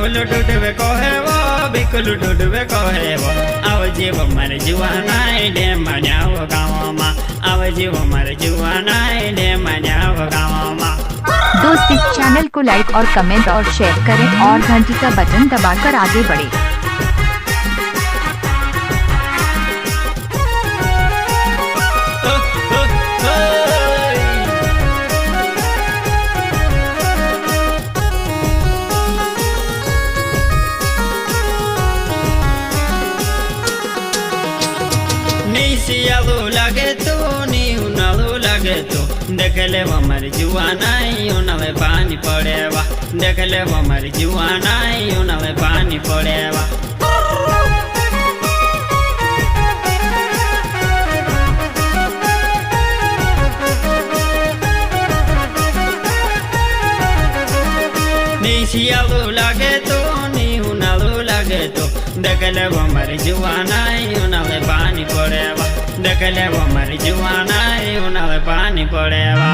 રાહુલ ડુડવે કહેવો બિકુલ ડુડવે કહેવો આવજીવ મારે જુવાનાય ડે મન્યાવ ગામમાં आवजीव मारे जुआनाय डे मन्याव गाँवमा। दोस्त इस चैनल को लाइक और कमेंट और शेयर करें और घंटी का बटन दबाकर आगे बढ़े। निशियालू लगे तो उनालू लगे तो देख ले हमारी जुआनाई उनावे पानी पड़ेवा देख ले हमारी जुआनाई उनावे पानी पड़ेवा। निशियालू लगे तो उनालू लगे तो देख ले हमारी जुआनाई उनावे पानी पड़ेवा देख ले हमारी जुआनाई उनावे पानी पड़ेवा।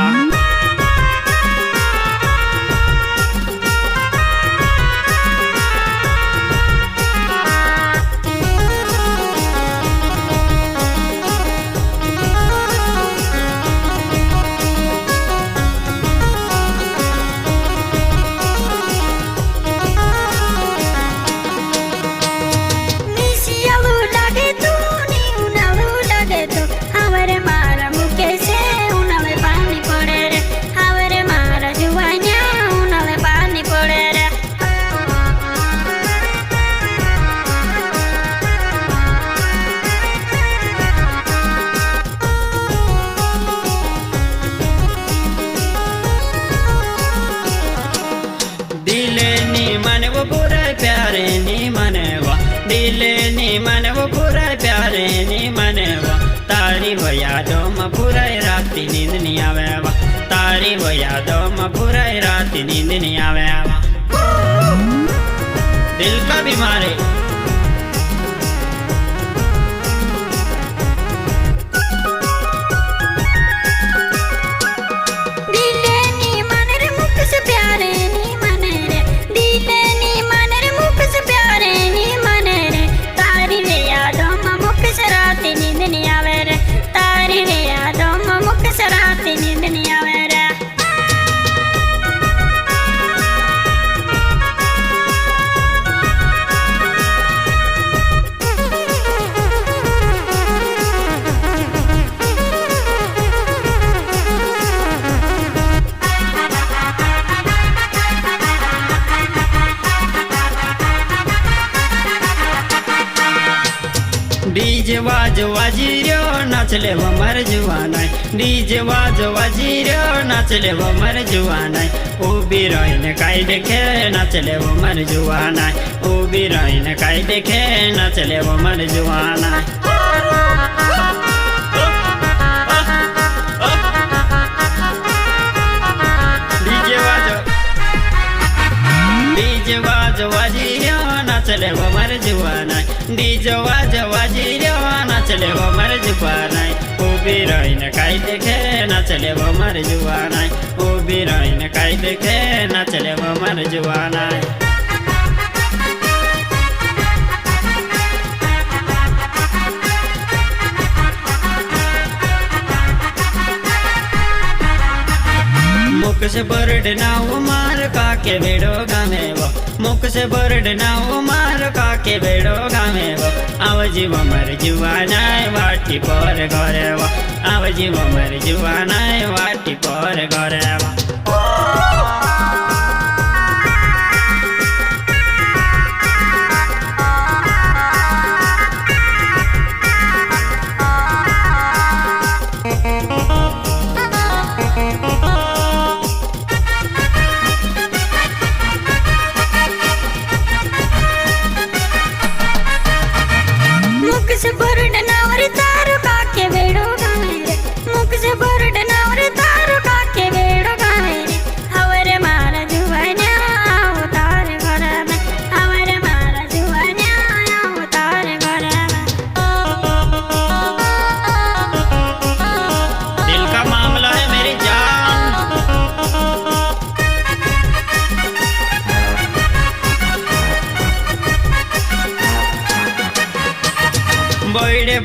बुरा प्यारे नी मनेवा दिले नी मनवा बुरा प्यारे नी मनेवा तारी वो यादों में बुरा राती नींद नहीं आवेवा तारी वो यादों में बुरा राती नींद नहीं आवेवा। दिल का बीमारी डीजे वाजो वाजीरो नाचले हमार जुआनाय डीजे वाजो वाजीरो नाचले हमार जुआनाय उबी रहीने काई देखे नाचले हमार जुआनाय उबी रहीने काई देखे नाचले हमार जुआनाय। डीजे वाजो वाजीरो नाचले हमार जुआनाय डीजे वाजो वाजीरो नाचले हमार जुआनाय उबी रहीने काई देखे नाचले हमार जुआनाय उबी रहीने काई देखे नाचले हमार जुआनाय। मुख से बर्ड नाव मार काके बेड़ो गामेवो मुख से बर्ड नाव मार काके बेड़ो गामेवो आवजीव मार जुआनाय वाटी पर घरेवो आवजीव मार जुआनाय वाटी पर घरेवो। मुख से बरड नावर तारो काके बेड़ो गावे रे हवरे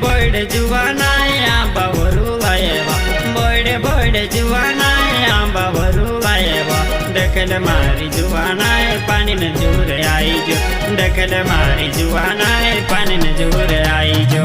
बड़े जुवानाय आंबा वरू लायवा बड़े जुवानाय आंबा वरू लायवा दखल मारी जुवानाय पानी न जोर आई जो दखल मारी जुवानाय पानी न जोर आई जो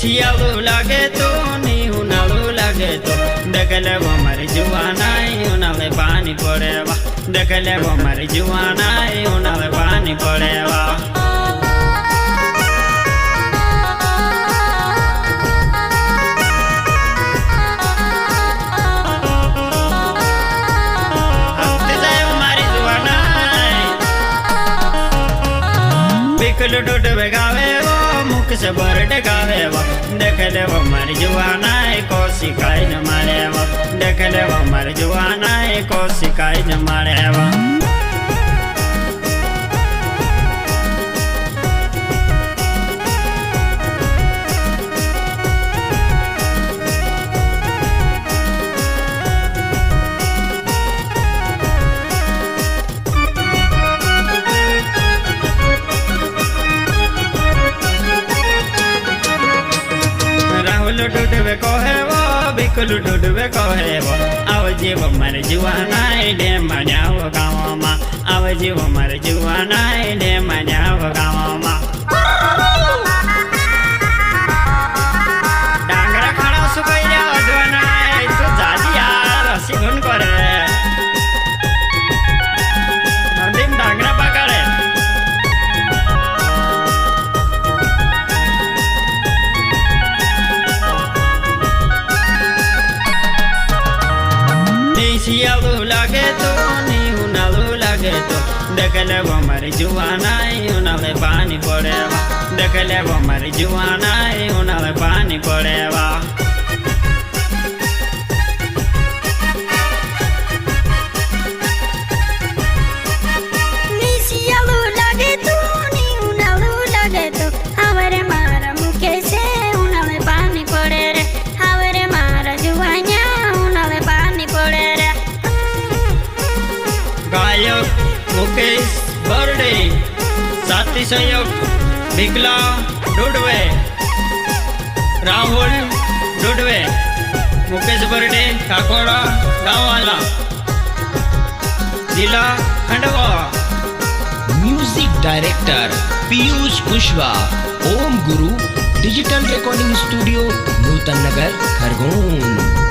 सियालू लागे तो नी उनालू लागे तो दखल वो मारी जुवानाय उनाले पानी पड़ेवा दखल वो मारी जुवानाय उनाले पानी पड़ेवा बिकल डोडवे गावे वो मुख से बरड गावे वो दखल वो मारी जुवानाय को सिखाई न मारे वो दखल वो मारी जुवानाय को सिखाई न मारे वो डुडवे कहे वो बिकलू डुडवे कहे वो आवजे वो मारे जुवानाय डे मन्याव गाँव मा आवजे वो मारे जुवानाय डे मन्याव गाँव मा डांगरा खाना सुकैया जुवानाय तो जाली यार हसी गुन करे नदीम डांगरा पकड़े सियालू लागे तो नी उनालू लागे तो दखल वो मारी जुवानाय उनाले पानी पड़ेवा दखल वो मारी जुवानाय उनाले पानी पड़ेवा सियालू लागे तो नी उनालू लागे तो हमारे मारा मुखे से उनाले पानी पड़े रे हमारे मारा जुवाना उनाले पानी पड़े रे गायक मुकेश बर्डे साथी सहयोग बिकला डुडवे राहुल डुडवे मुकेश बर्डे काकोड़ा गाँव वाला जिला खंडवा म्यूजिक डायरेक्टर पीयूष कुशवाहा ओम गुरु डिजिटल रिकॉर्डिंग स्टूडियो नूतन नगर खरगोन।